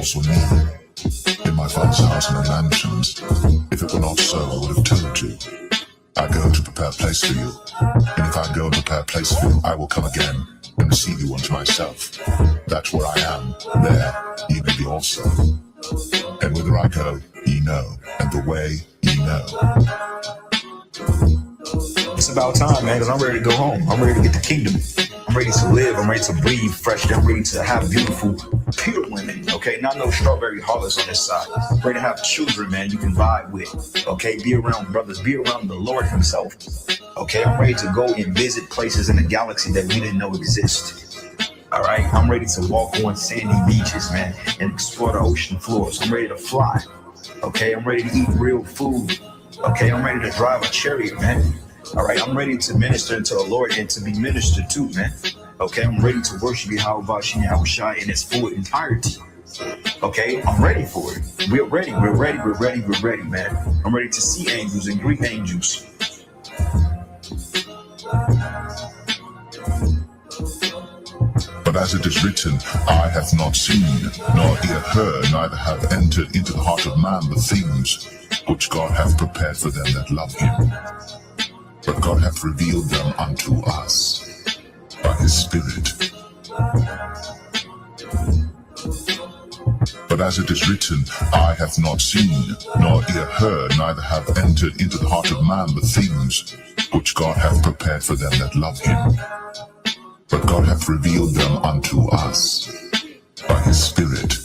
also me. In my Father's house and in mansions. If it were not so, I would have told you. I go to prepare a place for you. And if I go and prepare a place for you, I will come again and receive you unto myself. That's where I am. There ye may be also. And whither I go, ye know, and the way ye know. It's about time, man, because I'm ready to go home. I'm ready to get the kingdom. I'm ready to live. I'm ready to breathe fresh. I'm ready to have beautiful, pure women, okay? Not no strawberry hollows on this side. I'm ready to have children, man, you can vibe with, okay? Be around brothers. Be around the Lord himself, okay? I'm ready to go and visit places in the galaxy that we didn't know exist. All right? I'm ready to walk on sandy beaches, man, and explore the ocean floors. I'm ready to fly, okay? I'm ready to eat real food, okay? I'm ready to drive a chariot, man. All right, I'm ready to minister to the Lord and to be ministered to, man. Okay, I'm ready to worship Yahushua in its full entirety. Okay, I'm ready for it. We're ready, man. I'm ready to see angels and greet angels. But as it is written, eye hath not seen, nor ear heard, neither have entered into the heart of man the things which God hath prepared for them that love him. But God hath revealed them unto us by his Spirit. But as it is written, eye hath not seen, nor ear heard, neither have entered into the heart of man the things which God hath prepared for them that love him. But God hath revealed them unto us by his Spirit.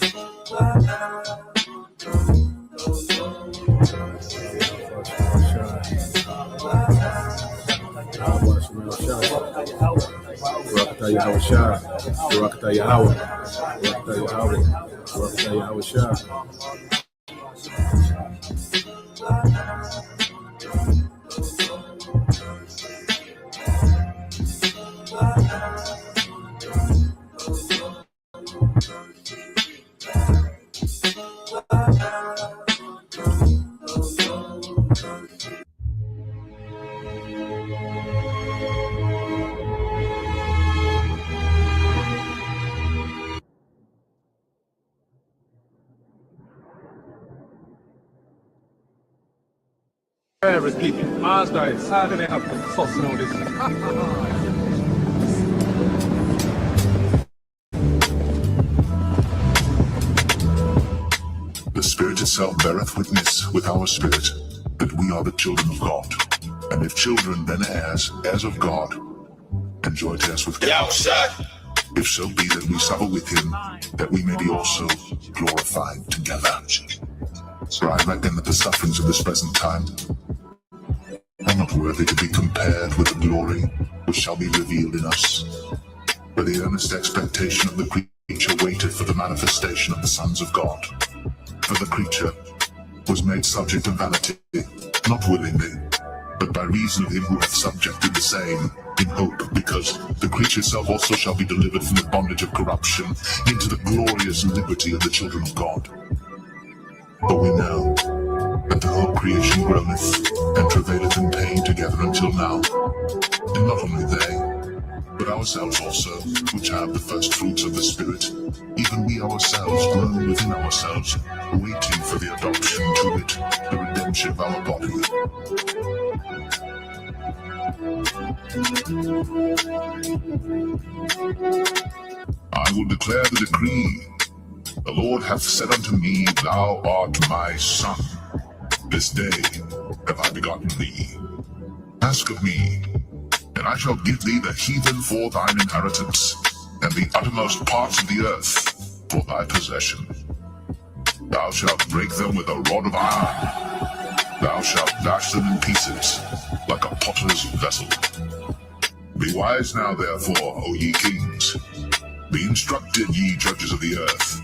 The Spirit itself beareth witness with our spirit that we are the children of God. And if children, then heirs, heirs of God, and joint heirs with God. If so be that we suffer with him, that we may be also glorified together. For I reckon that the sufferings of this present time are not worthy to be compared with the glory which shall be revealed in us. For the earnest expectation of the creature waiteth for the manifestation of the sons of God. For the creature was made subject to vanity, not willingly, but by reason of him who hath subjected the same, in hope, because the creature itself also shall be delivered from the bondage of corruption into the glorious liberty of the children of God. For we know that the whole creation groaneth and travaileth in pain together until now, and not only they, but ourselves also, which have the first fruits of the Spirit, even we ourselves groan within ourselves, waiting for the adoption to it, the redemption of our body. I will declare the decree. The Lord hath said unto me, Thou art my son. This day have I begotten thee. Ask of me, and I shall give thee the heathen for thine inheritance, and the uttermost parts of the earth for thy possession. Thou shalt break them with a rod of iron. Thou shalt dash them in pieces, like a potter's vessel. Be wise now, therefore, O ye kings. Be instructed, ye judges of the earth.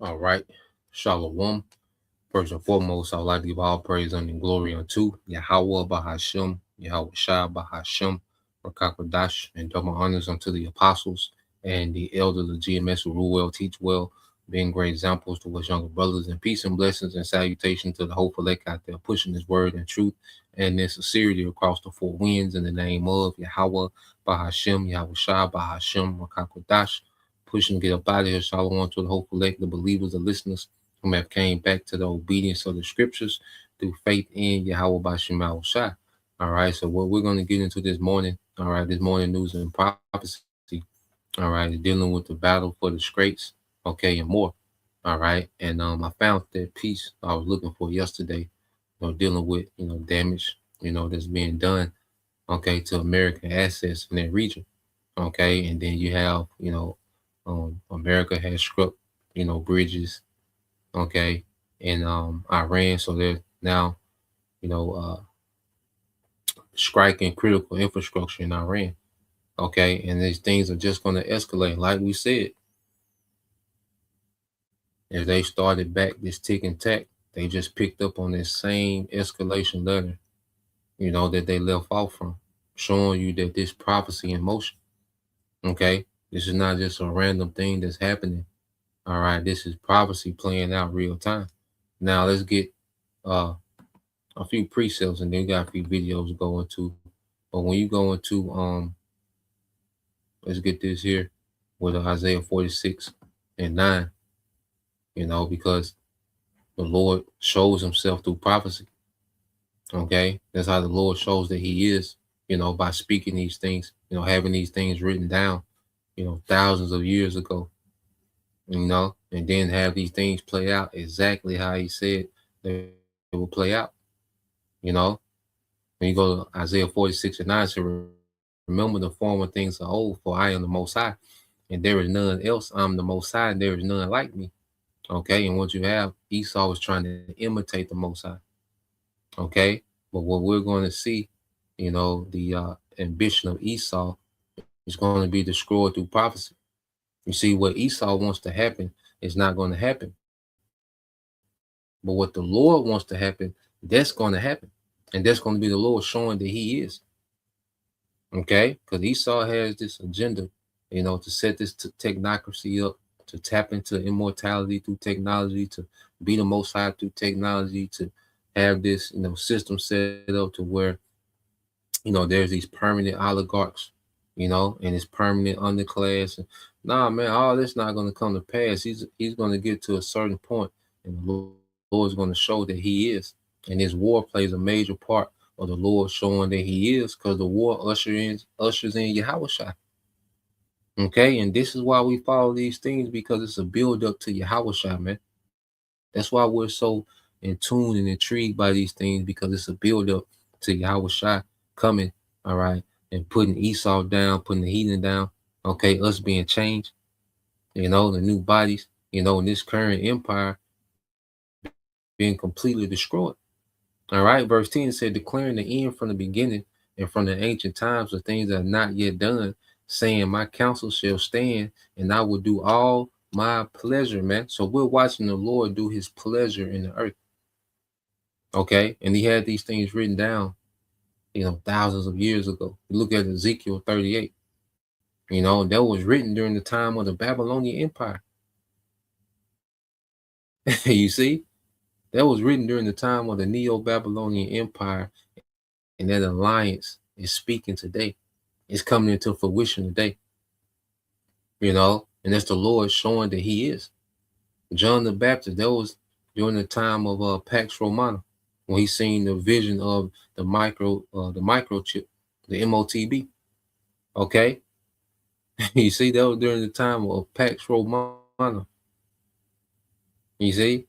All right. Shalom. First and foremost, I would like to give all praise and glory unto Yahweh Bahashem, Yahweh Shai Bahashem, Rakakwadash, and double honors unto the apostles and the elders of GMS who rule well, teach well, being great examples to us younger brothers, and peace and blessings and salutation to the hopeful elect out there pushing his word and truth and in sincerity across the four winds in the name of Yahweh Bahashem, Yahweh Shai Bahashem, Rakakwadash, pushing to get up out of here. Shalom to the hopeful elect, the believers, the listeners whom have came back to the obedience of the scriptures through faith in Yahweh Bashim Shai. All right, so what we're going to get into this morning, all right, this morning news and prophecy, all right, is dealing with the battle for the Straits, okay, and more. All right, and I found that piece I was looking for yesterday, dealing with, damage, that's being done, okay, to American assets in that region, okay, and then you have, America has struck, bridges, okay, in Iran. So they're now, you know, uh, striking critical infrastructure in Iran, okay, and these things are just going to escalate. Like we said, if they started back this tick and tack, they just picked up on this same escalation letter, that they left off from, showing you that this prophecy in motion, okay, this is not just a random thing that's happening. All right, this is prophecy playing out real time. Now let's get a few precepts and then got a few videos to go into. But when you go into let's get this here with Isaiah 46 and 9, because the Lord shows himself through prophecy. Okay, that's how the Lord shows that he is, by speaking these things, having these things written down, thousands of years ago, and then have these things play out exactly how he said they will play out, you know. When you go to Isaiah 46 and 9, it says, remember the former things are old, for I am the Most High, and there is none else. I'm the Most High, and there is none like me. Okay, and what you have, Esau was trying to imitate the Most High. Okay, but what we're going to see, the ambition of Esau is going to be destroyed through prophecy. You see, what Esau wants to happen is not going to happen. But what the Lord wants to happen, that's going to happen. And that's going to be the Lord showing that he is. Okay? Because Esau has this agenda, to set this technocracy up, to tap into immortality through technology, to be the Most High through technology, to have this, system set up to where, there's these permanent oligarchs, and this permanent underclass. Nah, man, all this not going to come to pass. He's going to get to a certain point, and the Lord's going to show that he is. And this war plays a major part of the Lord showing that he is, because the war ushers in Yahweh Shai. Okay, and this is why we follow these things, because it's a build up to Yahweh Shai, man. That's why we're so in tune and intrigued by these things, because it's a build up to Yahweh Shai coming, all right, and putting Esau down, putting the heathen down, okay, us being changed, the new bodies, in this current empire being completely destroyed. All right, verse 10 said, declaring the end from the beginning and from the ancient times of things that are not yet done, saying, my counsel shall stand, and I will do all my pleasure, man. So we're watching the Lord do his pleasure in the earth. Okay, and he had these things written down, thousands of years ago. You look at Ezekiel 38, that was written during the time of the Babylonian Empire. You see, that was written during the time of the Neo-Babylonian Empire, and that alliance is speaking today. It's coming into fruition today, and that's the Lord showing that he is. John the Baptist, that was during the time of Pax Romana, when he seen the vision of the microchip, the MOTB. Okay, you see that was during the time of Pax Romana. You see,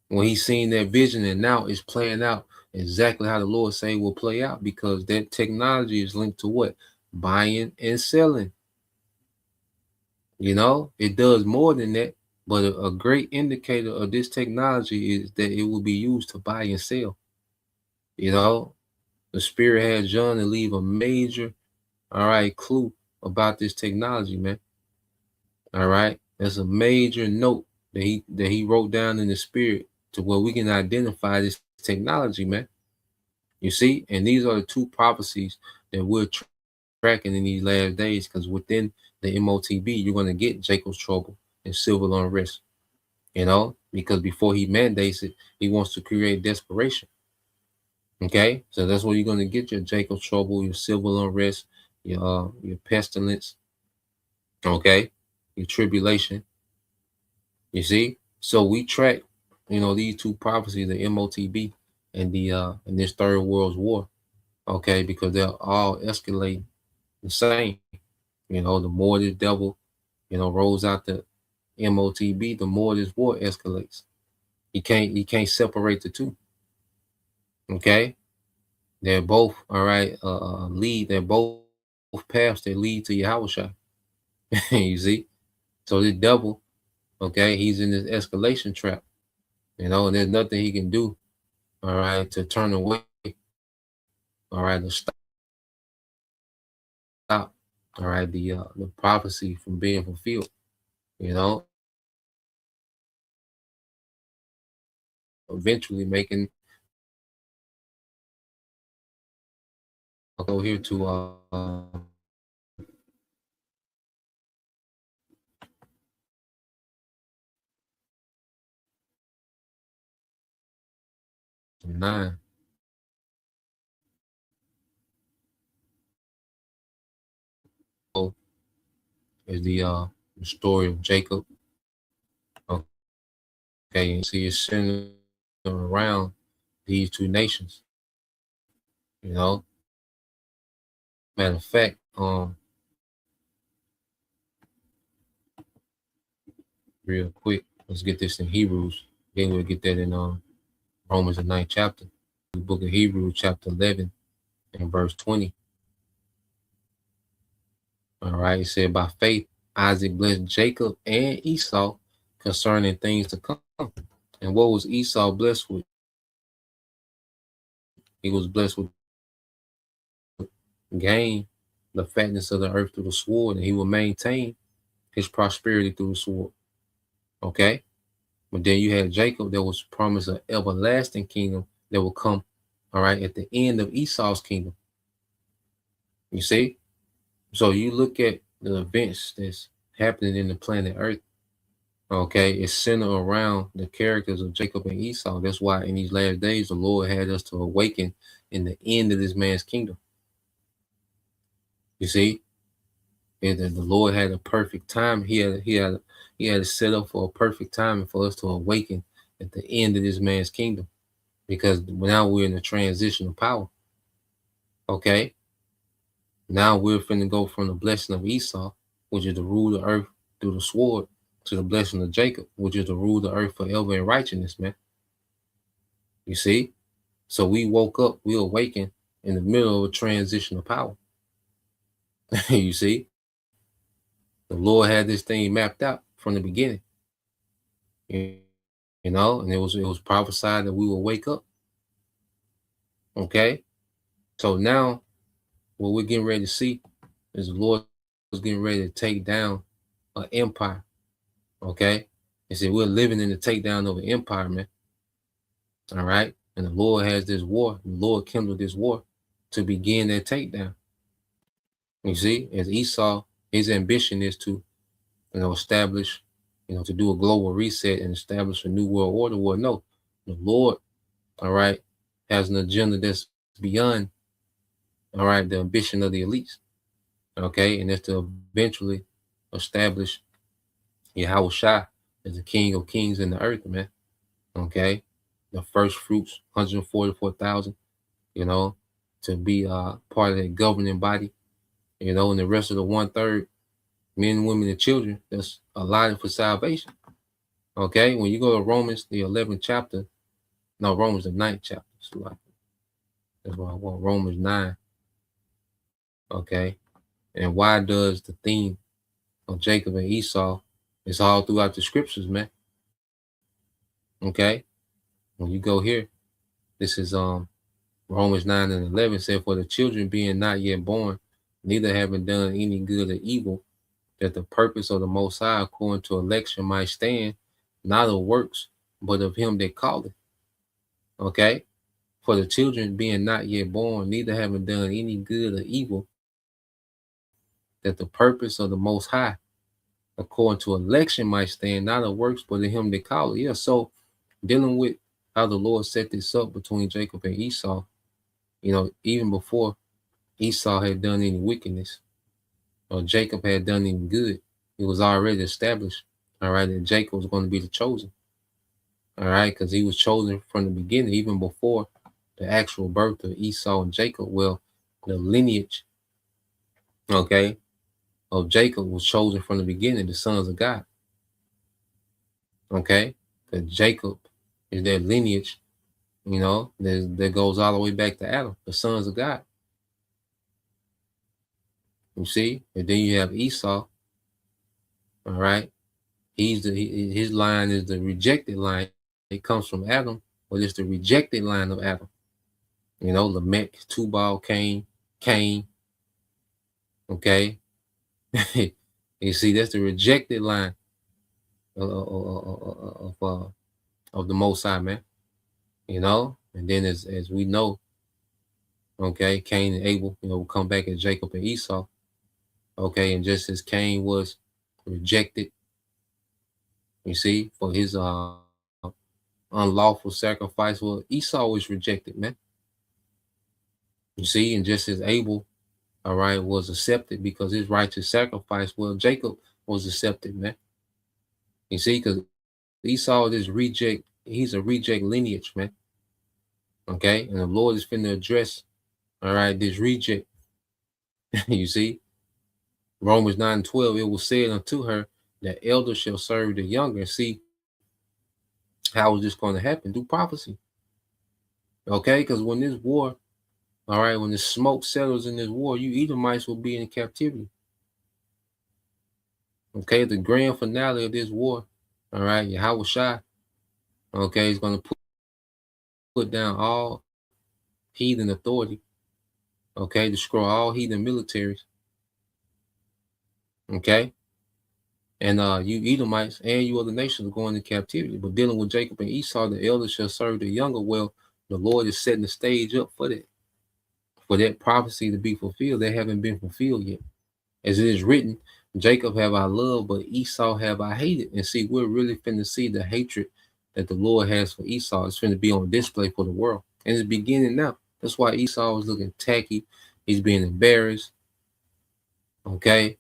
when he seen that vision, and now it's playing out exactly how the Lord say will play out, because that technology is linked to what? Buying and selling. You know, it does more than that, but a great indicator of this technology is that it will be used to buy and sell. You know, the Spirit had John to leave a major, all right, clue about this technology, man. All right, that's a major note that he wrote down in the Spirit to where we can identify this technology, man. You see, and these are the two prophecies that we're tracking in these last days, because within the MOTB, you're going to get Jacob's trouble and civil unrest, you know, because before he mandates it, he wants to create desperation. Okay, so that's where you're going to get your Jacob's trouble, your civil unrest, your pestilence, okay, your tribulation. You see, so we track, these two prophecies, the MOTB and and this third world's war, okay, because they're all escalating the same. The more this devil, rolls out the MOTB, the more this war escalates. You can't separate the two. Okay, they're both all right. They're both paths that lead to Yahushua. You see, so the devil, okay, he's in this escalation trap. And there's nothing he can do, all right, to turn away, all right, to stop, all right, the prophecy from being fulfilled. Eventually making. I'll go here to 9. So is the story of Jacob. Okay, and see it's centered around these two nations. Matter of fact, real quick, let's get this in Hebrews. Then we'll get that in Romans the 9th chapter. The book of Hebrews, chapter 11 and verse 20. All right, it said, by faith, Isaac blessed Jacob and Esau concerning things to come. And what was Esau blessed with? He was blessed with gain, the fatness of the earth through the sword, and he will maintain his prosperity through the sword. Okay? But then you had Jacob that was promised an everlasting kingdom that will come, all right, at the end of Esau's kingdom. You see? So you look at the events that's happening in the planet Earth, okay, it's centered around the characters of Jacob and Esau. That's why in these last days, the Lord had us to awaken in the end of this man's kingdom. You see? And the Lord had a perfect time. He had it set up for a perfect time for us to awaken at the end of this man's kingdom, because now we're in a transition of power. Okay, now we're finna go from the blessing of Esau, which is to rule the earth through the sword, to the blessing of Jacob, which is to rule the earth forever in righteousness, man. You see, so we woke up, we awakened in the middle of a transition of power. You see, the Lord had this thing mapped out from the beginning. And it was prophesied that we will wake up. Okay, so now what we're getting ready to see is the Lord is getting ready to take down an empire. Okay, and so we're living in the takedown of an empire, man. All right, and the Lord has this war. The Lord kindled this war to begin that takedown. You see, as Esau, his ambition is to, establish, to do a global reset and establish a new world order. Well, no, the Lord, all right, has an agenda that's beyond, all right, the ambition of the elites. Okay, and that's to eventually establish Yahushua as the King of Kings in the earth, man. Okay, the first fruits, 144,000, to be part of that governing body, you know, and the rest of the 1/3, men, women, and children, that's allotted for salvation. Okay, when you go to Romans, the 11th chapter, no, Romans, the 9th chapter, so like, that's what I want, Romans 9. Okay, and why does the theme of Jacob and Esau, it's all throughout the scriptures, man. Okay, when you go here, this is Romans 9 and 11 said, for the children being not yet born, neither having done any good or evil, that the purpose of the Most High according to election might stand, not of works, but of him that calleth. Okay, for the children being not yet born, neither having done any good or evil, that the purpose of the Most High according to election might stand, not of works, but of him that calleth. Yeah, so dealing with how the Lord set this up between Jacob and Esau, you know, even before Esau had done any wickedness or Jacob had done any good, it was already established, all right, that Jacob was going to be the chosen, all right, because he was chosen from the beginning, even before the actual birth of Esau and Jacob. Well, the lineage, okay, of Jacob was chosen from the beginning, the sons of God, okay, because Jacob is their lineage, you know, that goes all the way back to Adam, the sons of God. You see, and then you have Esau, all right. His line is the rejected line. It comes from Adam, but it's the rejected line of Adam. You know, Lamech, Tubal, Cain. Okay, you see, that's the rejected line of the Most High, man. You know, and then as we know, okay, Cain and Abel, you know, will come back as Jacob and Esau. Okay, and just as Cain was rejected, you see, for his unlawful sacrifice, well, Esau was rejected, man. You see, and just as Abel, all right, was accepted because his righteous sacrifice, well, Jacob was accepted, man. You see, because Esau is reject, he's a reject lineage, man. Okay, and the Lord is finna address, all right, this reject. You see, Romans 9:12, it was said unto her, that elder shall serve the younger. See, how is this going to happen? Through prophecy. Okay, because when this war, all right, when the smoke settles in this war, you Edomites will be in captivity. Okay, the grand finale of this war, all right, Yahweh Shai, okay, is going to put down all heathen authority, okay, destroy all heathen militaries, okay, and you Edomites and you other nations are going into captivity. But dealing with Jacob and Esau, the elder shall serve the younger. Well, the Lord is setting the stage up for that prophecy to be fulfilled. They haven't been fulfilled yet. As it is written, Jacob have I loved, but Esau have I hated. And see, we're really finna see the hatred that the Lord has for Esau. It's finna be on display for the world. And it's beginning now. That's why Esau is looking tacky. He's being embarrassed. Okay.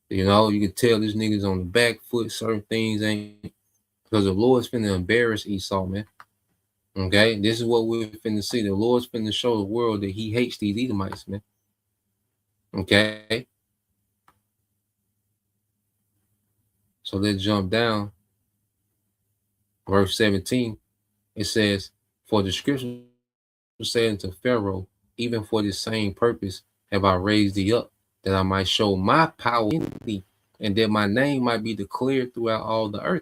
You know, you can tell this nigga's on the back foot. Certain things ain't, because the Lord's finna embarrass Esau, man. Okay. This is what we're finna see. The Lord's finna show the world that he hates these Edomites, man. Okay. So let's jump down. Verse 17. It says, for the scripture said unto Pharaoh, even for this same purpose have I raised thee up, that I might show my power in thee, and that my name might be declared throughout all the earth.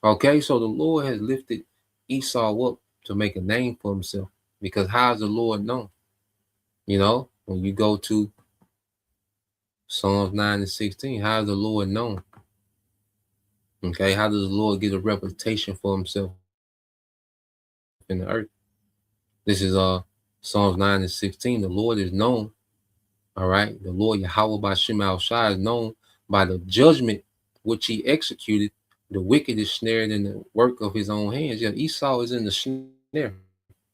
Okay, so the Lord has lifted Esau up to make a name for himself. Because how is the Lord known? You know, when you go to Psalms 9 and 16, how is the Lord known? Okay, how does the Lord get a reputation for himself in the earth? This is Psalms 9 and 16. The Lord is known, all right. The Lord Yahweh by Shema Shai is known by the judgment which he executed. The wicked is snared in the work of his own hands. Yeah, Esau is in the snare.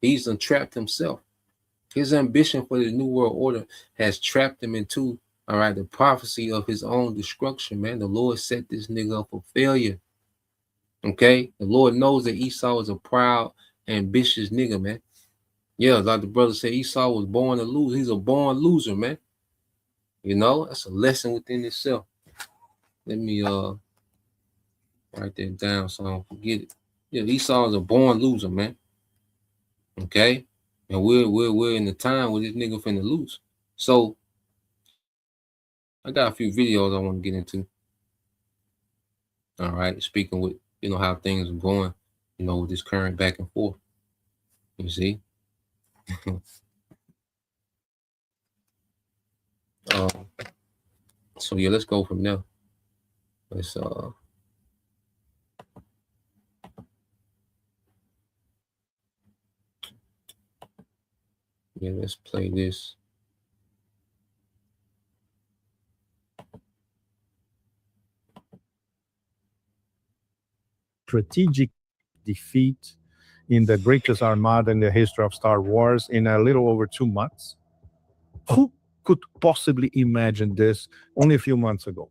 He's entrapped himself. His ambition for the new world order has trapped him into, all right, the prophecy of his own destruction, man. The Lord set this nigga up for failure. Okay, the Lord knows that Esau is a proud, ambitious nigga, man. Yeah, like the brother said, Esau was born to lose. He's a born loser, man. You know, that's a lesson within itself. Let me write that down so I don't forget it. Yeah, Esau is a born loser, man. Okay, and we're in the time where this nigga finna lose. So I got a few videos I want to get into. All right, speaking with how things are going, with this current back and forth. You see, uh, so yeah, let's go from there. Let's let's play this. Strategic defeat in the greatest armada in the history of Star Wars in a little over 2 months. Who could possibly imagine this only a few months ago?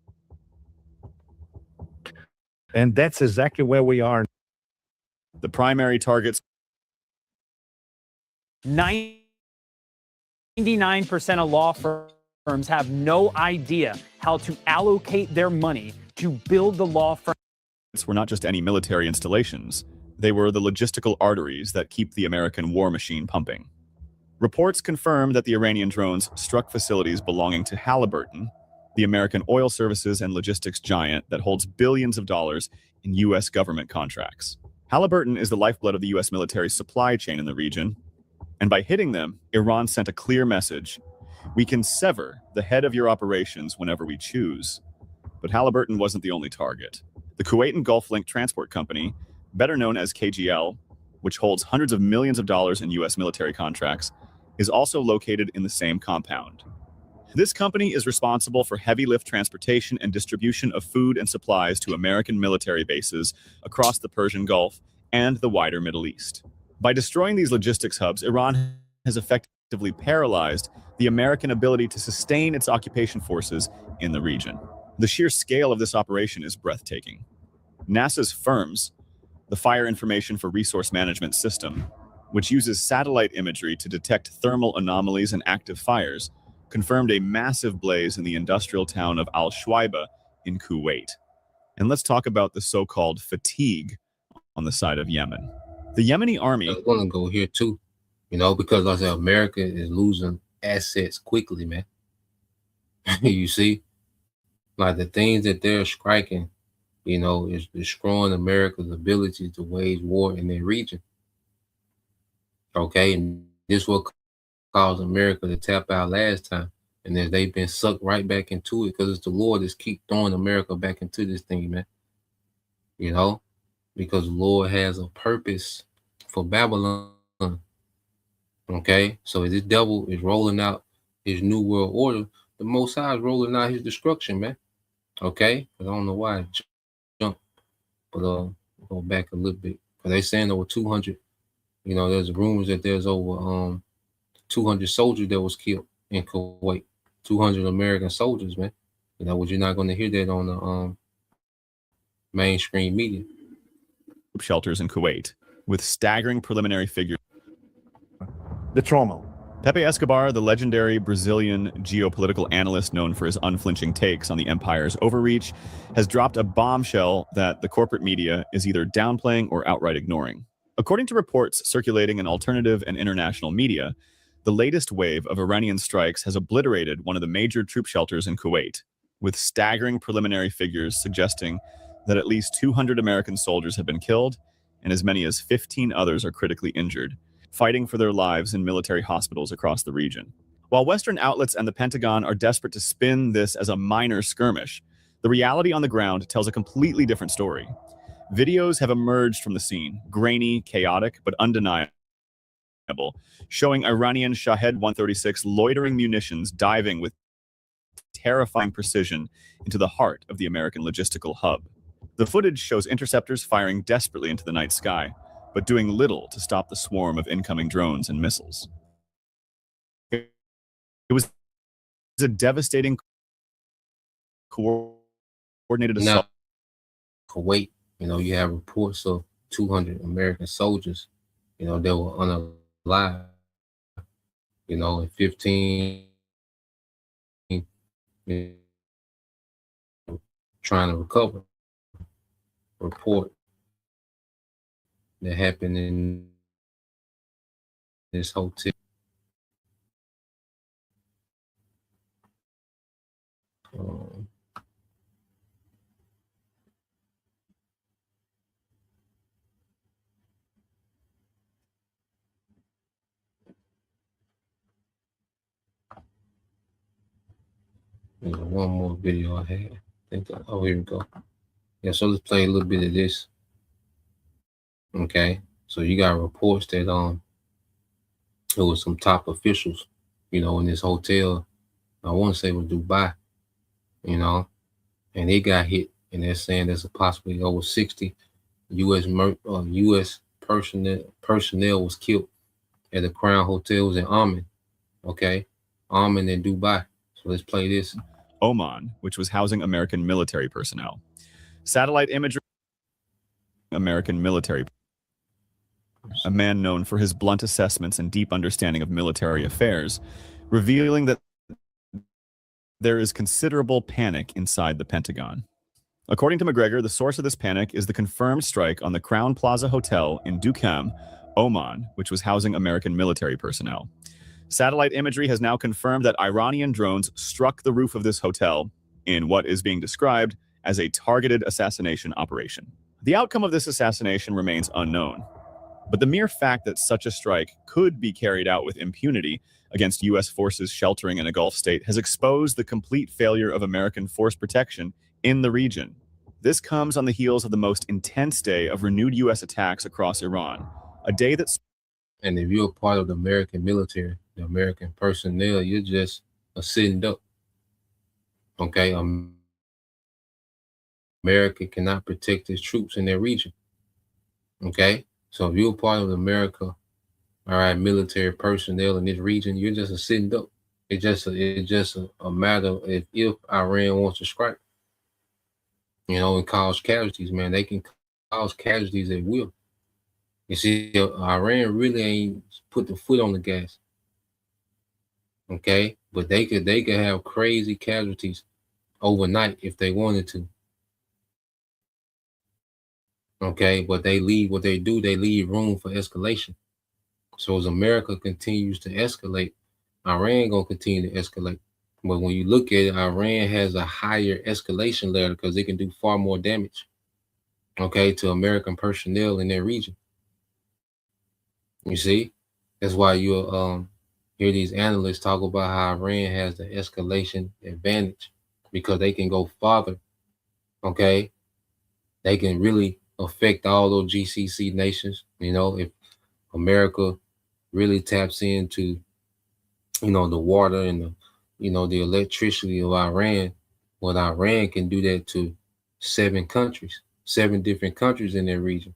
And that's exactly where we are. The primary targets. 99% of law firms have no idea how to allocate their money to build the law firm. Were not just any military installations, they were the logistical arteries that keep the American war machine pumping. Reports confirm that the Iranian drones struck facilities belonging to Halliburton, the American oil services and logistics giant that holds billions of dollars in U.S. government contracts. Halliburton is the lifeblood of the U.S. military supply chain in the region, and by hitting them, Iran sent a clear message: we can sever the head of your operations whenever we choose. But Halliburton wasn't the only target. The Kuwait and Gulf Link Transport Company, better known as KGL, which holds hundreds of millions of dollars in U.S. military contracts, is also located in the same compound. This company is responsible for heavy lift transportation and distribution of food and supplies to American military bases across the Persian Gulf and the wider Middle East. By destroying these logistics hubs, Iran has effectively paralyzed the American ability to sustain its occupation forces in the region. The sheer scale of this operation is breathtaking. NASA's FIRMS, the Fire Information for Resource Management System, which uses satellite imagery to detect thermal anomalies and active fires, confirmed a massive blaze in the industrial town of Al-Shuaiba in Kuwait. And let's talk about the so-called fatigue on the side of Yemen. The Yemeni army... I want to go here too, because like I said, America is losing assets quickly, man. You see? Like the things that they're striking, is destroying America's ability to wage war in their region. Okay, and this will cause America to tap out last time, and then they've been sucked right back into it because it's the Lord that's keep throwing America back into this thing, man. Because the Lord has a purpose for Babylon. Okay, so this devil is rolling out his new world order. The Most High is rolling out his destruction, man. Okay, but I don't know why I jumped, but go back a little bit. But they saying over 200. There's rumors that there's over 200 soldiers that was killed in Kuwait. 200 American soldiers, man. But you're not going to hear that on the mainstream media. Shelters in Kuwait, with staggering preliminary figures. The trauma. Pepe Escobar, the legendary Brazilian geopolitical analyst known for his unflinching takes on the empire's overreach, has dropped a bombshell that the corporate media is either downplaying or outright ignoring. According to reports circulating in alternative and international media, the latest wave of Iranian strikes has obliterated one of the major troop shelters in Kuwait, with staggering preliminary figures suggesting that at least 200 American soldiers have been killed and as many as 15 others are critically injured, fighting for their lives in military hospitals across the region. While Western outlets and the Pentagon are desperate to spin this as a minor skirmish, the reality on the ground tells a completely different story. Videos have emerged from the scene, grainy, chaotic, but undeniable, showing Iranian Shahed 136 loitering munitions diving with terrifying precision into the heart of the American logistical hub. The footage shows interceptors firing desperately into the night sky, but doing little to stop the swarm of incoming drones and missiles. It was a devastating, coordinated assault. Now, Kuwait, you have reports of 200 American soldiers, that were unalive. you know, in 15, you know, trying to recover. Report that happened in this hotel. Um, There's one more video I had. Oh, here we go. Yeah, so let's play a little bit of this. Okay, so you got reports that it was some top officials, you know, in this hotel. I want to say it was Dubai, you know, and they got hit, and they're saying there's a possibly over 60 U.S. personnel was killed at the Crown Hotels in Amman. Okay, Amman in Dubai. So let's play this. Oman, which was housing American military personnel. Satellite imagery. American military. A man known for his blunt assessments and deep understanding of military affairs, revealing that there is considerable panic inside the Pentagon. According to McGregor, the source of this panic is the confirmed strike on the Crown Plaza Hotel in Duqm, Oman, which was housing American military personnel. Satellite imagery has now confirmed that Iranian drones struck the roof of this hotel in what is being described as a targeted assassination operation. The outcome of this assassination remains unknown, but the mere fact that such a strike could be carried out with impunity against U.S. forces sheltering in a Gulf state has exposed the complete failure of American force protection in the region. This comes on the heels of the most intense day of renewed U.S. attacks across Iran, a day that... And if you're a part of the American military, the American personnel, you're just a sitting duck. Okay, America cannot protect its troops in their region. Okay, so if you're a part of America, all right, military personnel in this region, you're just a sitting duck. It's just a matter of if Iran wants to strike, you know, and cause casualties, man, they can cause casualties at will. You see, Iran really ain't put the foot on the gas. Okay, but they could have crazy casualties overnight if they wanted to. Okay, but they leave room for escalation. So as America continues to escalate, Iran gonna continue to escalate. But when you look at it, Iran has a higher escalation ladder because they can do far more damage, okay, to American personnel in their region. You see, that's why you hear these analysts talk about how Iran has the escalation advantage because they can go farther. Okay, they can really affect all those GCC nations. You know, if America really taps into, you know, the water and the, you know, the electricity of Iran, well, Iran can do that to 7 different countries in their region.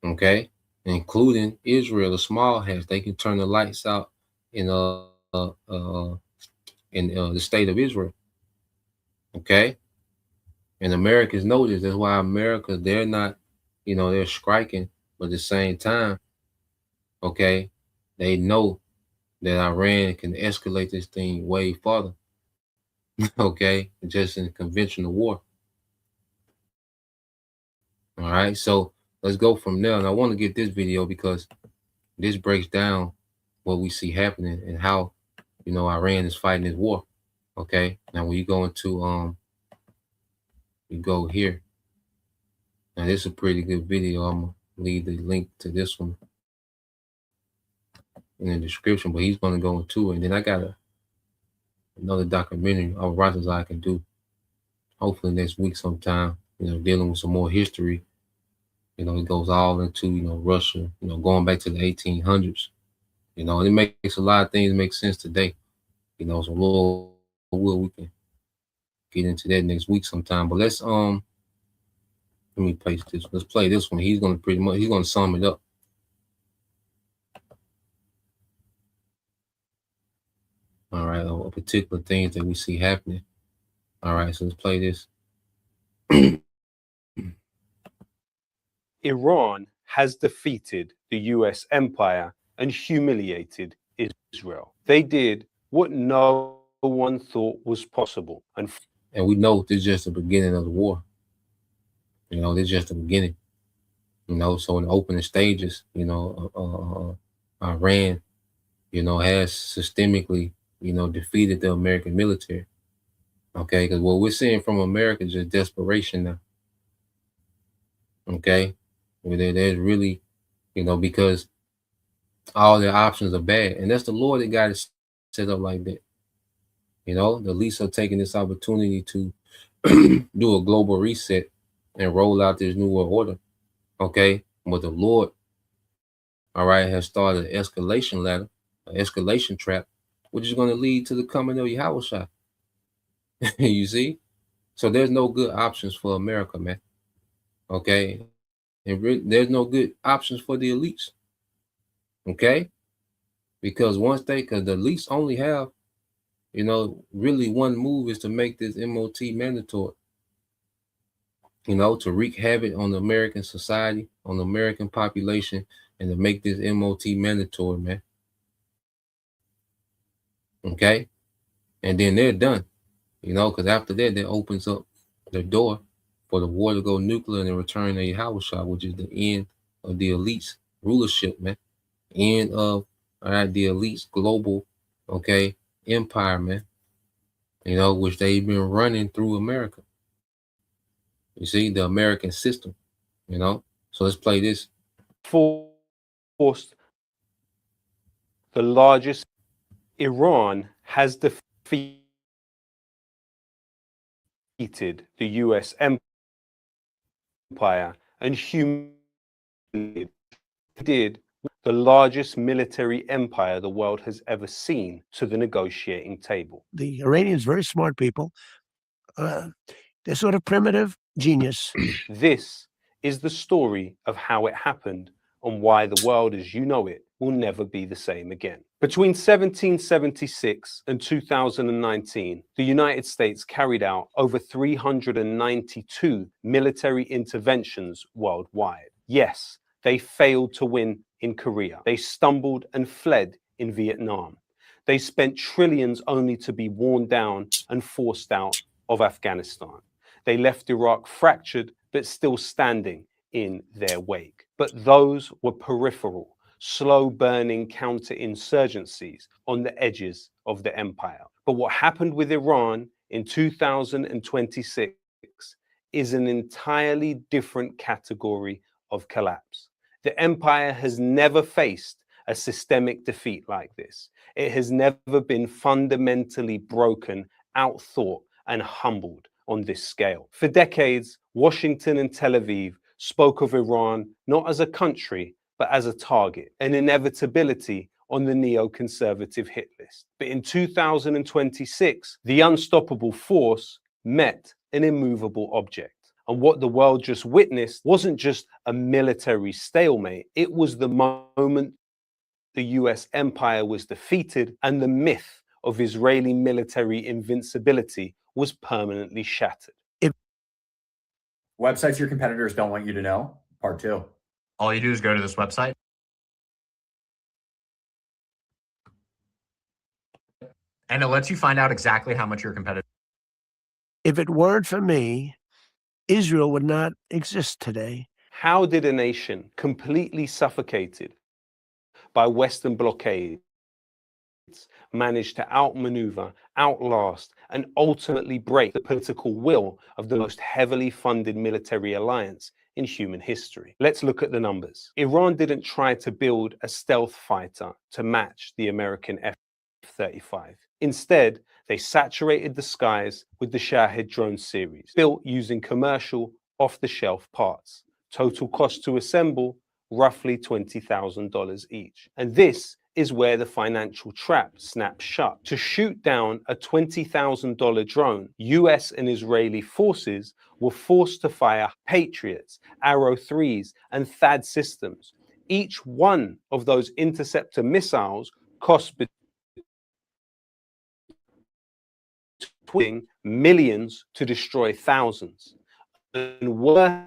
Okay, including Israel, a small hatch. They can turn the lights out in the state of Israel. Okay, and Americans know this. That's why America, they're not, you know, they're striking, but at the same time, okay, they know that Iran can escalate this thing way farther. Okay, just in conventional war. All right, so let's go from there. And I want to get this video because this breaks down what we see happening and how, you know, Iran is fighting this war. Okay, now when you go into you go here. Now this is a pretty good video. I'm gonna leave the link to this one in the description, but he's gonna go into it. And then I got another documentary of writers I can do, hopefully next week sometime, you know, dealing with some more history. You know, it goes all into, you know, Russia, you know, going back to the 1800s. You know, and it makes a lot of things make sense today. You know, so we can get into that next week sometime. But let's let me paste this. Let's play this one. He's gonna sum it up. All right, or particular things that we see happening. All right, so let's play this. Iran has defeated the US empire and humiliated Israel. They did what no one thought was possible. And we know this is just the beginning of the war. You know, this is just the beginning. You know, so in the opening stages, you know, Iran, you know, has systemically, you know, defeated the American military. Okay, because what we're seeing from America is just desperation now. Okay, there's really, you know, because all their options are bad, and that's the Lord that got it set up like that. You know, the least are taking this opportunity to do a global reset and roll out this new world order. Okay, but the Lord, all right, has started an escalation ladder, an escalation trap, which is going to lead to the coming of Yahushua. You see, so there's no good options for America, man. Okay, and there's no good options for the elites. Okay, because because the elites only have, you know, really one move is to make this MOT mandatory. You know, to wreak havoc on the American society, on the American population, and to make this MOT mandatory, man. Okay, and then they're done. You know, because after that opens up the door for the war to go nuclear and the return of Yahushua, which is the end of the elites rulership, man. End of the elites global, okay, empire, man. You know, which they've been running through America. You see, the American system, you know. So let's play this. Forced the largest. Iran has defeated the US empire and humiliated the largest military empire the world has ever seen to the negotiating table. The Iranians, very smart people. They're sort of primitive genius. This is the story of how it happened and why the world as you know it will never be the same again. Between 1776 and 2019, the United States carried out over 392 military interventions worldwide. Yes, they failed to win in Korea. They stumbled and fled in Vietnam. They spent trillions only to be worn down and forced out of Afghanistan. They left Iraq fractured but still standing in their wake. But those were peripheral, slow-burning counterinsurgencies on the edges of the empire. But what happened with Iran in 2026 is an entirely different category of collapse. The empire has never faced a systemic defeat like this. It has never been fundamentally broken, outthought, and humbled on this scale. For decades, Washington and Tel Aviv spoke of Iran not as a country, but as a target, an inevitability on the neoconservative hit list. But in 2026, the unstoppable force met an immovable object. And what the world just witnessed wasn't just a military stalemate, it was the moment the US empire was defeated and the myth of Israeli military invincibility was permanently shattered. Websites your competitors don't want you to know, part 2. All you do is go to this website. And it lets you find out exactly how much your competitor. If it weren't for me, Israel would not exist today. How did a nation completely suffocated by Western blockades managed to outmaneuver, outlast, and ultimately break the political will of the most heavily funded military alliance in human history? Let's look at the numbers. Iran didn't try to build a stealth fighter to match the American F-35. Instead, they saturated the skies with the Shahed drone series, built using commercial, off-the-shelf parts. Total cost to assemble, roughly $20,000 each. And this is where the financial trap snaps shut. To shoot down a $20,000 drone, US and Israeli forces were forced to fire Patriots, Arrow 3s, and THAAD systems. Each one of those interceptor missiles cost between millions to destroy thousands. And worse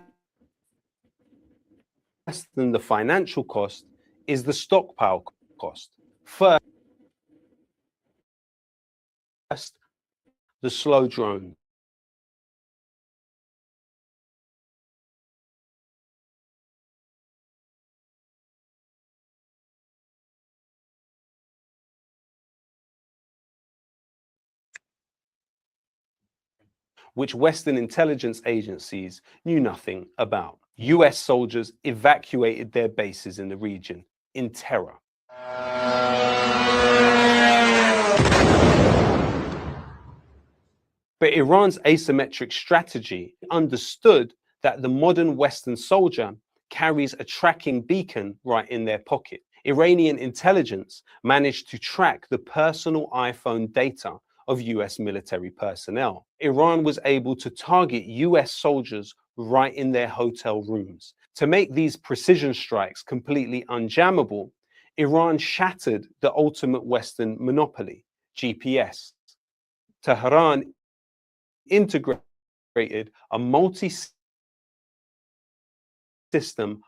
than the financial cost is the stockpile cost. First, the slow drone. Which Western intelligence agencies knew nothing about. US soldiers evacuated their bases in the region in terror. But Iran's asymmetric strategy understood that the modern Western soldier carries a tracking beacon right in their pocket. Iranian intelligence managed to track the personal iPhone data of US military personnel. Iran was able to target US soldiers right in their hotel rooms. To make these precision strikes completely unjammable, Iran shattered the ultimate Western monopoly, GPS. Tehran integrated a multi-system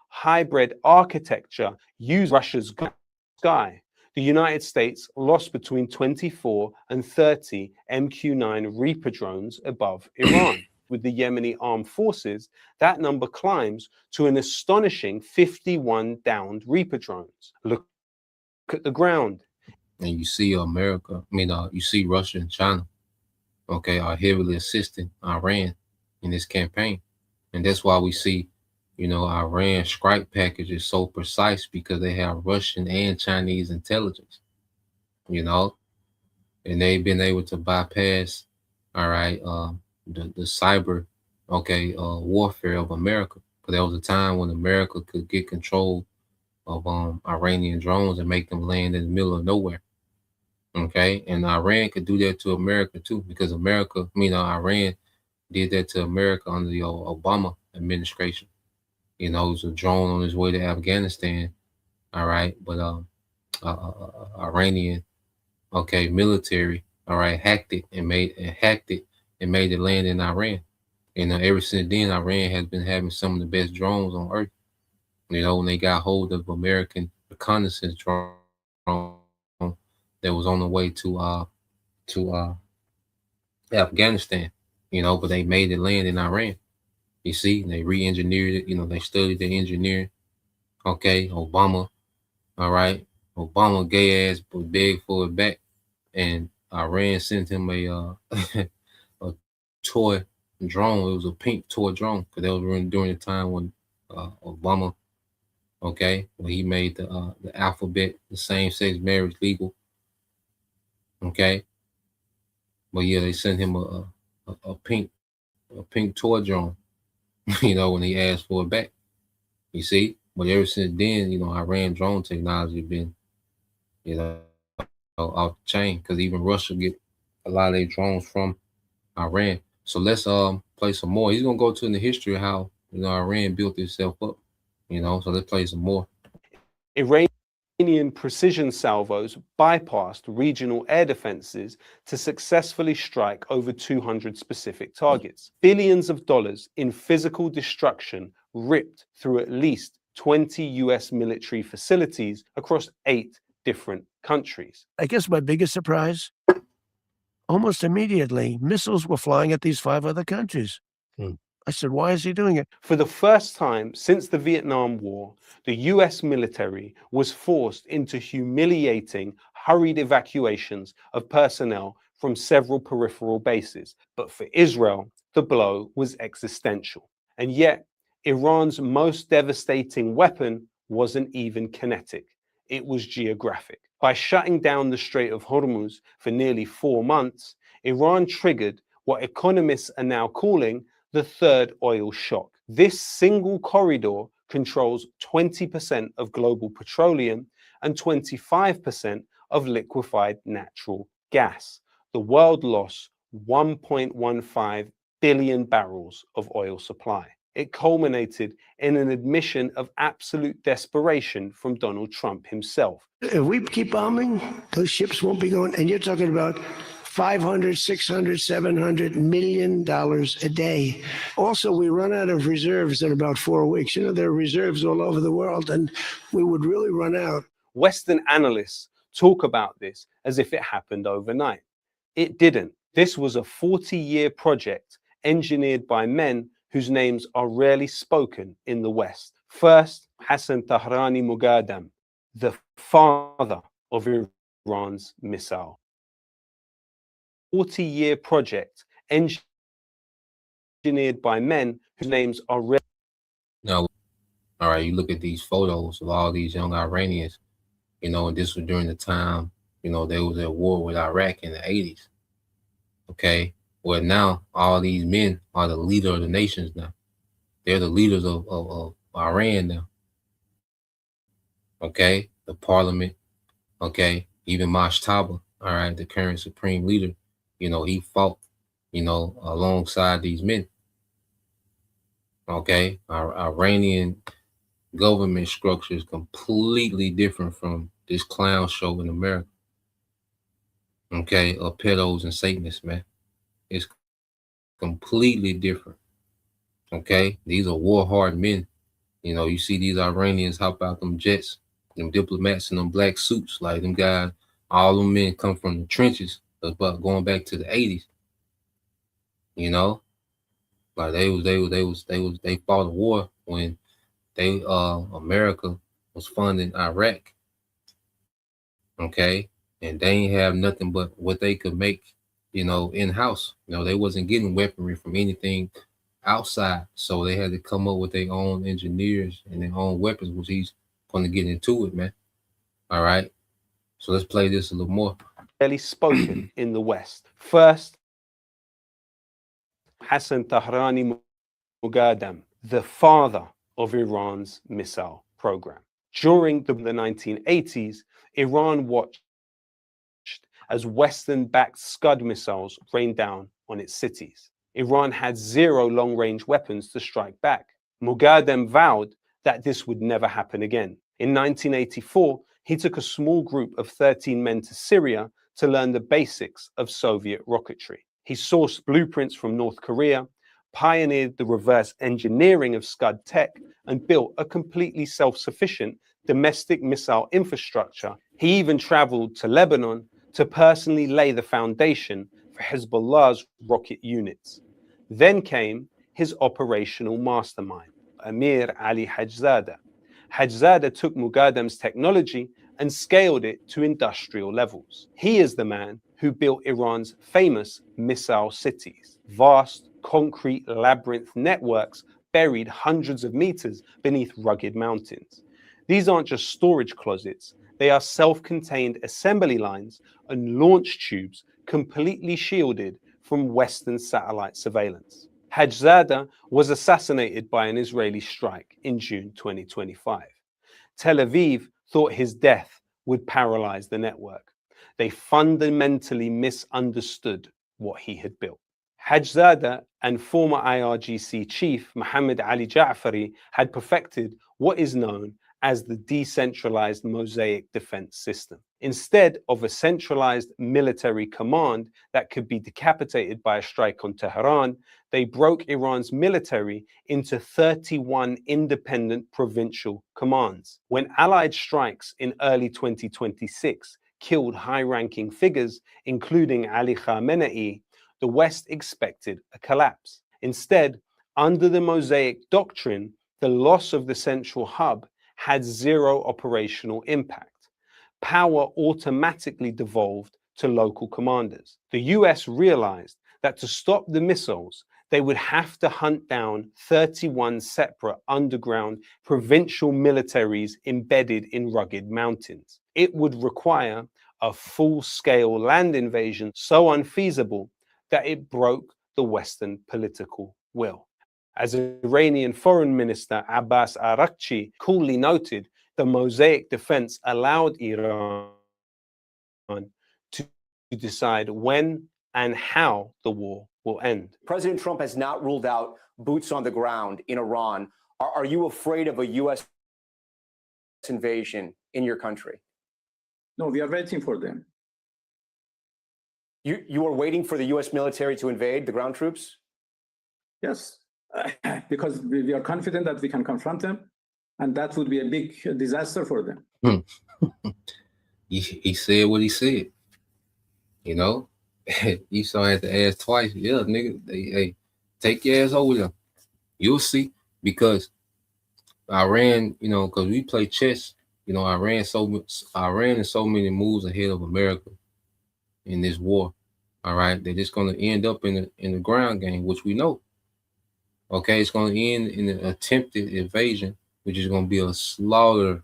hybrid architecture using Russia's sky. The United States lost between 24 and 30 MQ-9 Reaper drones above Iran. With the Yemeni armed forces, that number climbs to an astonishing 51 downed Reaper drones. Look at the ground. And you see you see Russia and China, okay, are heavily assisting Iran in this campaign. And that's why we see, Iran strike package is so precise because they have Russian and Chinese intelligence, and they've been able to bypass, all right, the cyber, warfare of America. Because there was a time when America could get control of Iranian drones and make them land in the middle of nowhere. Okay, and Iran could do that to America too, because Iran did that to America under the Obama administration. It was a drone on his way to Afghanistan. All right, but Iranian, military, all right, hacked it and made it land in Iran. And ever since then, Iran has been having some of the best drones on earth. When they got hold of American reconnaissance drone that was on the way to Afghanistan, but they made it land in Iran. You see, they re-engineered it. They studied the engineering. Okay, Obama, all right, Obama gay ass but begged for it back, and Iran sent him a a toy drone. It was a pink toy drone because that was during the time when Obama, when he made the alphabet, the same-sex marriage legal. Okay, but yeah, they sent him a pink toy drone. When he asked for it back. You see, but ever since then, Iran drone technology been, off the chain because even Russia get a lot of their drones from Iran. So let's play some more. He's gonna go to the history of how Iran built itself up. So let's play some more. Iranian precision salvos bypassed regional air defenses to successfully strike over 200 specific targets. Billions of dollars in physical destruction ripped through at least 20 US military facilities across 8 different countries. I guess my biggest surprise, almost immediately, missiles were flying at these 5 other countries. I said, why is he doing it? For the first time since the Vietnam War, the US military was forced into humiliating, hurried evacuations of personnel from several peripheral bases. But for Israel, the blow was existential. And yet, Iran's most devastating weapon wasn't even kinetic. It was geographic. By shutting down the Strait of Hormuz for nearly 4 months, Iran triggered what economists are now calling the third oil shock. This single corridor controls 20% of global petroleum and 25% of liquefied natural gas. The world lost 1.15 billion barrels of oil supply. It culminated in an admission of absolute desperation from Donald Trump himself. If we keep bombing, those ships won't be going. And you're talking about $500, $600, $700 million a day. Also, we run out of reserves in about 4 weeks. There are reserves all over the world, and we would really run out. Western analysts talk about this as if it happened overnight. It didn't. This was a 40-year project engineered by men whose names are rarely spoken in the West. First, Hassan Tahrani Muqaddam, the father of Iran's missile. 40-year project engineered by men whose names are rarely. Now, all right, you look at these photos of all these young Iranians, you know, and this was during the time, you know, they was at war with Iraq in the 80s. Okay. Well, now all these men are the leader of the nations now. They're the leaders of Iran now. Okay. The parliament. Okay. Even Mashtaba, all right, the current supreme leader, you know, he fought, you know, alongside these men. Okay. Our Iranian government structure is completely different from this clown show in America. Okay. Of pedos and Satanists, man. It's completely different. Okay. These are war-hard men. You know, you see these Iranians hop out them jets, them diplomats in them black suits, like them guys, all them men come from the trenches, but going back to the 80s. You know, like they fought a war when America was funding Iraq. Okay. And they ain't have nothing but what they could make, you know, in-house. You know, they wasn't getting weaponry from anything outside. So they had to come up with their own engineers and their own weapons, which he's going to get into it, man. All right. So let's play this a little more. Rarely spoken in the West. First, Hassan Tahrani Muqaddam, the father of Iran's missile program. During the 1980s, Iran watched as Western-backed Scud missiles rained down on its cities. Iran had zero long-range weapons to strike back. Muqaddam vowed that this would never happen again. In 1984, he took a small group of 13 men to Syria to learn the basics of Soviet rocketry. He sourced blueprints from North Korea, pioneered the reverse engineering of Scud tech, and built a completely self-sufficient domestic missile infrastructure. He even traveled to Lebanon to personally lay the foundation for Hezbollah's rocket units. Then came his operational mastermind, Amir Ali Hajzada. Hajzada took Muqaddam's technology and scaled it to industrial levels. He is the man who built Iran's famous missile cities, vast concrete labyrinth networks buried hundreds of meters beneath rugged mountains. These aren't just storage closets, they are self-contained assembly lines and launch tubes completely shielded from Western satellite surveillance. Hajzada was assassinated by an Israeli strike in June 2025. Tel Aviv thought his death would paralyze the network. They fundamentally misunderstood what he had built. Hajzada and former IRGC chief Mohammed Ali Ja'fari had perfected what is known as the decentralized mosaic defense system. Instead of a centralized military command that could be decapitated by a strike on Tehran, they broke Iran's military into 31 independent provincial commands. When Allied strikes in early 2026 killed high-ranking figures, including Ali Khamenei, the West expected a collapse. Instead, under the mosaic doctrine, the loss of the central hub had zero operational impact. Power automatically devolved to local commanders. The US realized that to stop the missiles, they would have to hunt down 31 separate underground provincial militaries embedded in rugged mountains. It would require a full-scale land invasion so unfeasible that it broke the Western political will. As Iranian Foreign Minister Abbas Araghchi coolly noted, the mosaic defense allowed Iran to decide when and how the war will end. President Trump has not ruled out boots on the ground in Iran. Are you afraid of a U.S. invasion in your country? No, we are waiting for them. You are waiting for the U.S. military to invade the ground troops? Yes, because we are confident that we can confront them, and that would be a big disaster for them. He said what he said, you know, Esau had to ask twice. Yeah, nigga, hey, take your ass over there. You'll see. Because Iran, because we play chess, Iran is so many moves ahead of America in this war. All right, they're just gonna end up in the ground game, which we know. Okay, it's gonna end in an attempted invasion, which is gonna be a slaughter.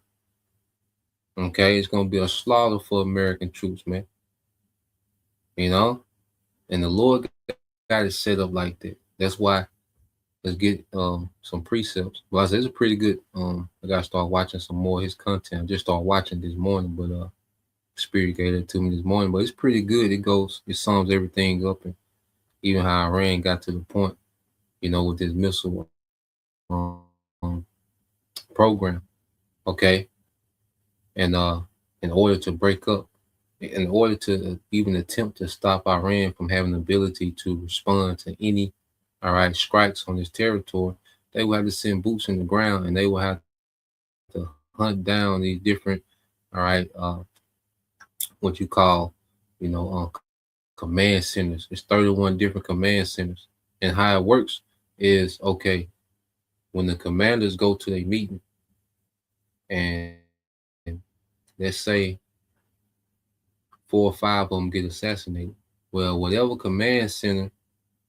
Okay, it's gonna be a slaughter for American troops, man. And the Lord got it set up like that. That's why let's get some precepts. Well, I said it's a pretty good. I gotta start watching some more of his content. I just started watching this morning, but Spirit gave it to me this morning. But it's pretty good. It sums everything up, and even how Iran got to the point, with this missile program. Okay, and in order to break up, in order to even attempt to stop Iran from having the ability to respond to any, all right, strikes on this territory, they will have to send boots in the ground, and they will have to hunt down these different, all right, what you call, command centers. It's 31 different command centers, and how it works is okay. When the commanders go to their meeting, and let's say 4 or 5 of them get assassinated, well, whatever command center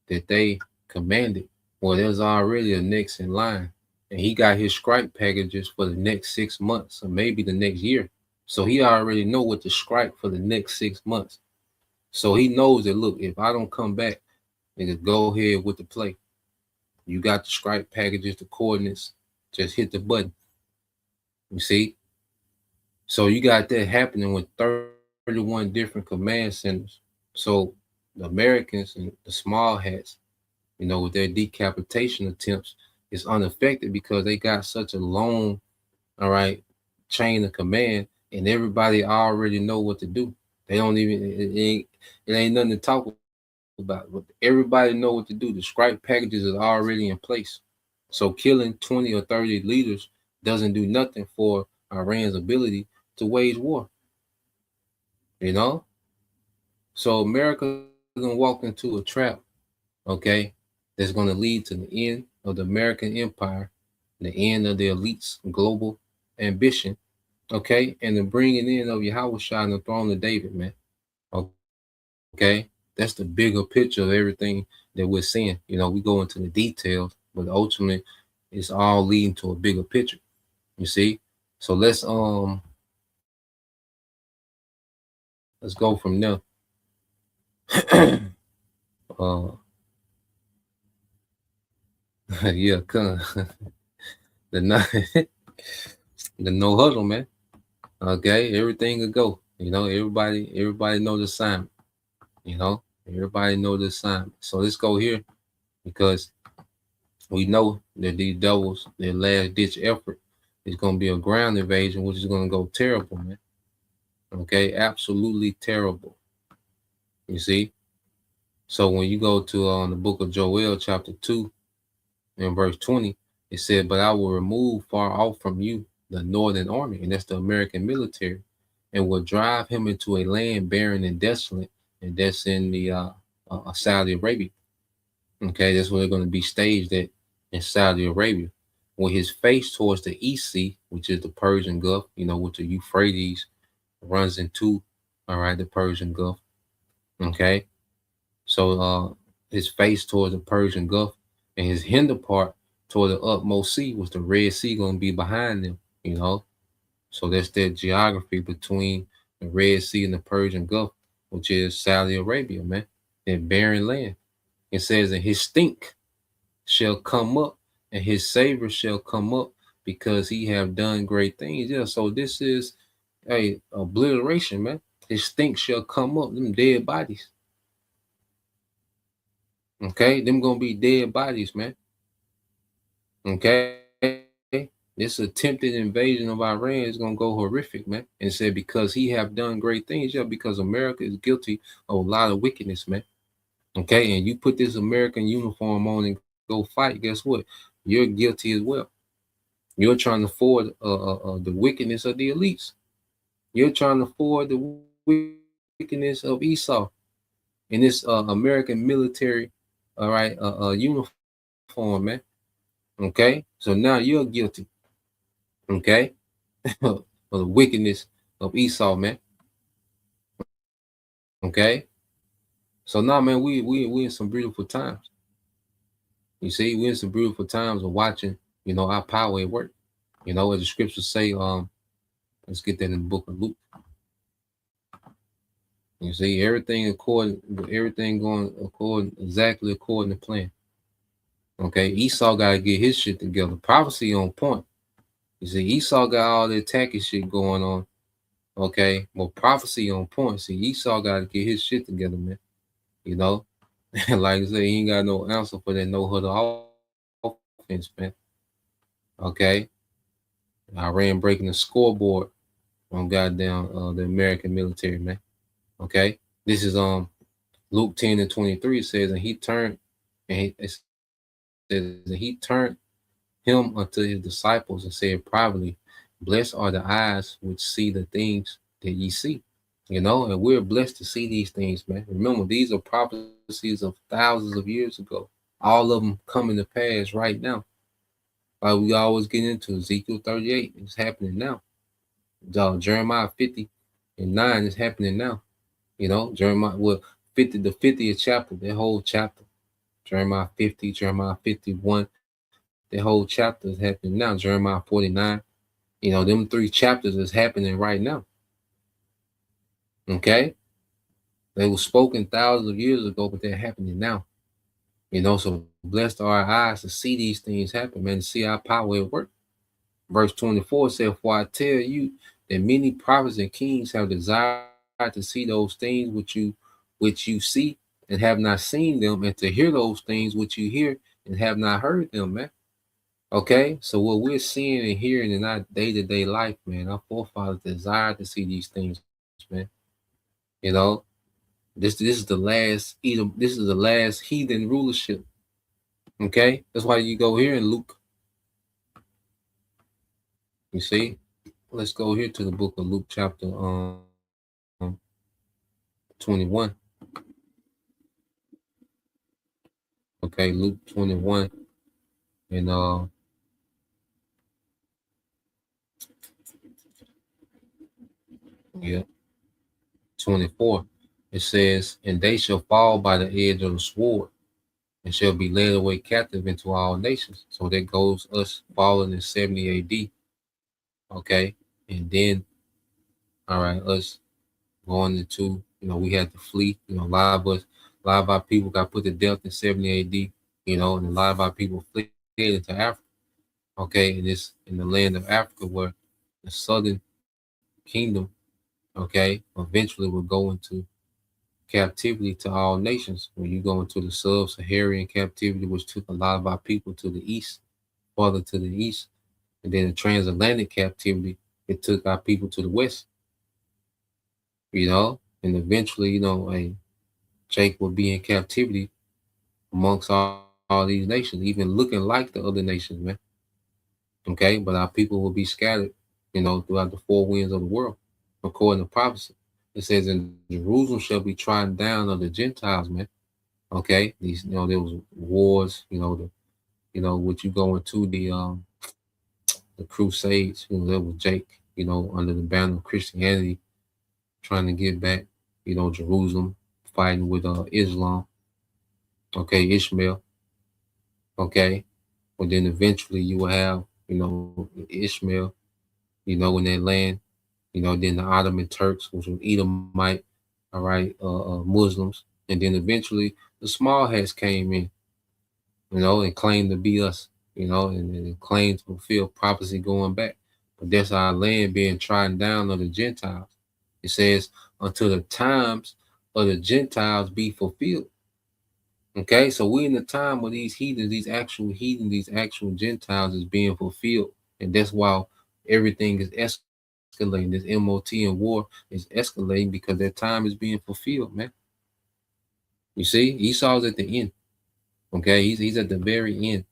that they commanded, well, there's already a next in line, and he got his strike packages for the next 6 months or maybe the next year. So he already know what to strike for the next 6 months. So he knows that, look, if I don't come back, nigga, go ahead with the play. You got the strike packages, the coordinates, just hit the button. You see? So you got that happening with 31 different command centers. So the Americans and the small hats, with their decapitation attempts, is unaffected because they got such a long, all right, chain of command, and everybody already know what to do. They don't even it ain't nothing to talk about. But everybody know what to do. The strike packages is already in place. So killing 20 or 30 leaders doesn't do nothing for Iran's ability to wage war. So America gonna walk into a trap, okay, that's gonna lead to the end of the American empire, the end of the elite's global ambition, okay, and the bringing in of Yahushua and the throne of David, man. Okay, that's the bigger picture of everything that we're seeing. We go into the details, but ultimately, it's all leading to a bigger picture. You see, so let's go from there. Yeah, the no, the no huddle, man. Okay, everything will go. Everybody know the assignment. Everybody know the assignment. So let's go here, because we know that these devils, their last ditch effort is going to be a ground invasion, which is going to go terrible, man. Okay, absolutely terrible. You see? So when you go to the book of Joel, chapter 2, and verse 20, it said, "But I will remove far off from you the northern army," and that's the American military, "and will drive him into a land barren and desolate," and that's in the Saudi Arabia. Okay, that's where they're going to be staged at, in Saudi Arabia, with his face towards the East Sea, which is the Persian Gulf, which the Euphrates runs into, all right, the Persian Gulf. Okay, so his face towards the Persian Gulf, and his hinder part toward the utmost sea, was the Red Sea going to be behind them, So that's that geography between the Red Sea and the Persian Gulf, which is Saudi Arabia, man, that barren land. It says, "And his stink shall come up, and his savor shall come up, because he have done great things." Yeah, so this is a obliteration, man. His stink shall come up, them dead bodies. Okay, them gonna be dead bodies, man. Okay, this attempted invasion of Iran is gonna go horrific, man. And said, because he have done great things, yeah, because America is guilty of a lot of wickedness, man. Okay, and you put this American uniform on and go fight, guess what? You're guilty as well. You're trying to forward the wickedness of the elites. You're trying to forward the wickedness of Esau. in this American military, all right, uniform, man. Okay, so now you're guilty, okay, of the wickedness of Esau, man. Okay, so now, man, we in some beautiful times. You see, we're in some beautiful times of watching, our power at work. As the scriptures say, let's get that in the book of Luke. You see, everything going exactly according to plan. Okay, Esau gotta get his shit together. Prophecy on point. You see, Esau got all the attacking shit going on. Okay, well, prophecy on point. See, Esau gotta get his shit together, man. Like I say, he ain't got no answer for that no huddle offense, man. Okay, Iran breaking the scoreboard on goddamn the American military, man. Okay, this is Luke 10:23 says, and he turned, it says, and he turned him unto his disciples and said privately, blessed are the eyes which see the things that ye see. And we're blessed to see these things, man. Remember, these are prophecies of thousands of years ago. All of them coming to pass right now. Like we always get into Ezekiel 38, it's happening now. Jeremiah 50:9 is happening now. Jeremiah, well, the 50th chapter, that whole chapter, Jeremiah 50, Jeremiah 51, the whole chapter is happening now. Jeremiah 49, them 3 chapters is happening right now. Okay, they were spoken thousands of years ago, but they're happening now. So blessed are our eyes to see these things happen, man, to see our power at work. Verse 24 said, for I tell you that many prophets and kings have desired to see those things which you see and have not seen them, and to hear those things which you hear and have not heard them, man. Okay, so what we're seeing and hearing in our day-to-day life, man, our forefathers desired to see these things, man. This is the last Edom, this is the last heathen rulership. Okay, that's why you go here in Luke. You see, let's go here to the book of Luke, chapter 21. Okay, Luke 21 and 24. It says, and they shall fall by the edge of the sword and shall be led away captive into all nations. So that goes us falling in 70 AD. Okay, and then all right, us going into, we had to flee. A lot of our people got put to death in 70 AD. And a lot of our people fled into Africa. Okay, and it's in the land of Africa where the southern kingdom, okay, eventually will go into captivity to all nations. When you go into the sub-Saharan captivity, which took a lot of our people to the east, farther to the east, and then the transatlantic captivity, it took our people to the west. And eventually, Jake will be in captivity amongst all these nations, even looking like the other nations, man. Okay, but our people will be scattered, throughout the 4 winds of the world, according to prophecy. It says, "In Jerusalem shall be trodden down of the Gentiles," man. Okay, these, there was wars, what you go into the Crusades, there was Jake, under the banner of Christianity, trying to get back, Jerusalem, fighting with Islam. Okay, Ishmael. Okay, but then eventually you will have, Ishmael, in that land, then the Ottoman Turks, which were Edomite, all right, Muslims, and then eventually the small hats came in, and claimed to be us, and claimed to fulfill prophecy going back. But that's our land being trodden down of the Gentiles. It says, until the times of the Gentiles be fulfilled. Okay, so we're in the time where these heathens, these actual Gentiles is being fulfilled. And that's why everything is escalating. This MOT and war is escalating because that time is being fulfilled, man. You see, Esau's at the end. Okay, he's at the very end.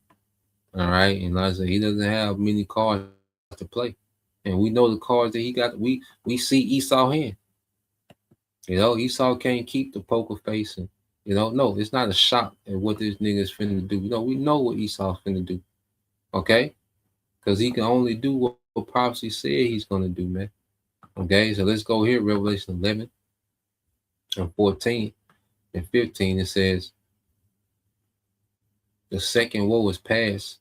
All right, and like I said, he doesn't have many cards to play. And we know the cards that he got. We see Esau hand. You know, Esau can't keep the poker face, and no, it's not a shock at what this nigga is finna do. We know what Esau's finna do. Okay? Because he can only do what prophecy said he's gonna do, man. Okay, so let's go here, Revelation 11 and 14 and 15. It says, the second woe is past.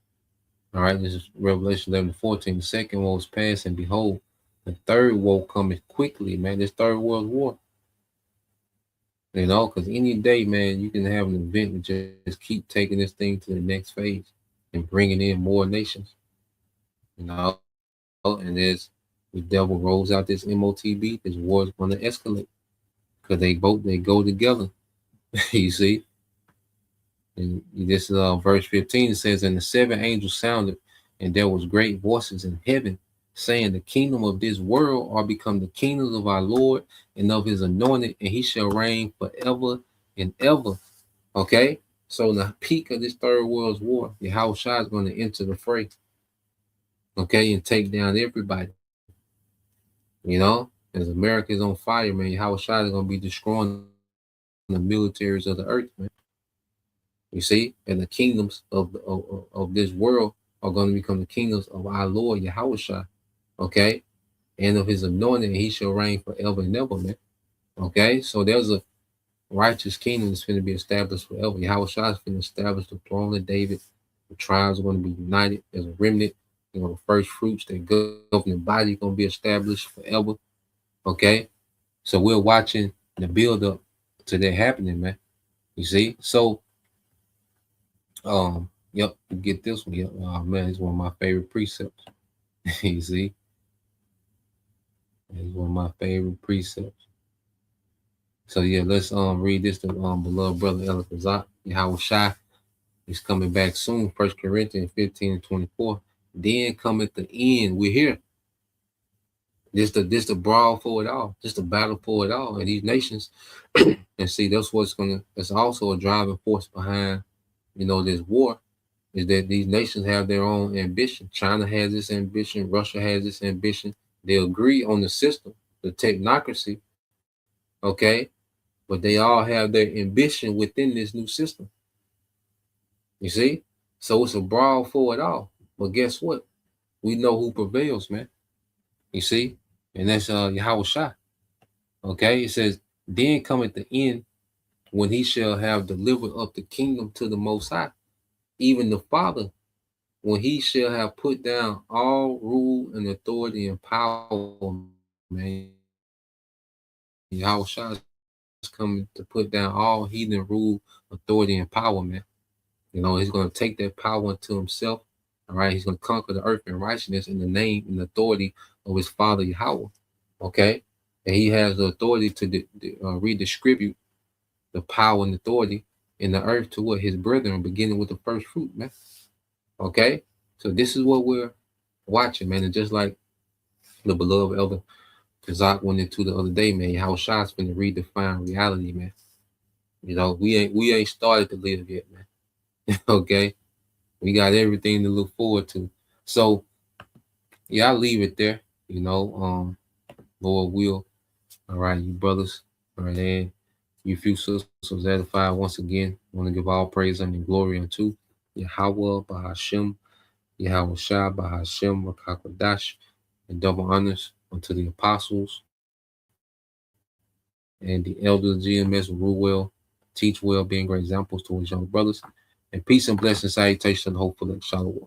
All right, this is Revelation 11 and 14. The second woe is past, and behold, the third woe cometh quickly, man. This third world war. Because any day, man, you can have an event that just keep taking this thing to the next phase and bringing in more nations. And as the devil rolls out this MOTB, this war is going to escalate because they go together. You see, and this verse 15 says, and the seven angels sounded, and there was great voices in heaven saying, the kingdom of this world are become the kingdoms of our Lord and of his anointed, and he shall reign forever and ever. Okay, so in the peak of this third world war, Yahushua is going to enter the fray. Okay, and take down everybody. As America is on fire, man, Yahushua is going to be destroying the militaries of the earth, man. You see, and the kingdoms of this world are going to become the kingdoms of our Lord Yahushua, okay, and of his anointing, and he shall reign forever and ever, man. Okay, so there's a righteous kingdom that's going to be established forever. Yahushua is going to establish the throne of David. The tribes are going to be united as a remnant. The first fruits, that governing body, going to be established forever. Okay, so we're watching the build up to that happening, man. You see, so yep, you get this one. Yep. Oh man, it's one of my favorite precepts. You see, it's one of my favorite precepts. So yeah, let's read this to beloved brother Elazar. Yahushua is coming back soon. 1 Corinthians 15 and 24. Then cometh the end. We're here. This the brawl for it all. Just the battle for it all. And these nations, and see, that's also a driving force behind, this war, is that these nations have their own ambition. China has this ambition. Russia has this ambition. They agree on the system, the technocracy, okay? But they all have their ambition within this new system. You see? So it's a brawl for it all. But guess what? We know who prevails, man. You see? And that's Yahushua. Okay? It says, then cometh the end, when he shall have delivered up the kingdom to the Most High, even the Father, when he shall have put down all rule and authority and power, man. Yahushua is coming to put down all heathen rule, authority, and power, man. He's going to take that power into himself. All right, he's going to conquer the earth in righteousness in the name and authority of his Father Yahweh. Okay, and he has the authority to redistribute the power and authority in the earth to what his brethren, beginning with the first fruit, man. Okay, so this is what we're watching, man. And just like the beloved elder Kazak went into the other day, man, how Shah's finna redefine reality, man. We ain't started to live yet, man. Okay, we got everything to look forward to. So yeah, I'll leave it there. Lord will. All right, you brothers. All right, and you few sisters edified once again. I want to give all praise and glory unto Yahweh, Bahashem, Yahweh Shah, Bahashem, Rakakwadash, and double honors unto the apostles and the elders, GMS, rule well, teach well, being great examples to his young brothers. And peace and blessings, salutation, hopefully, shalom.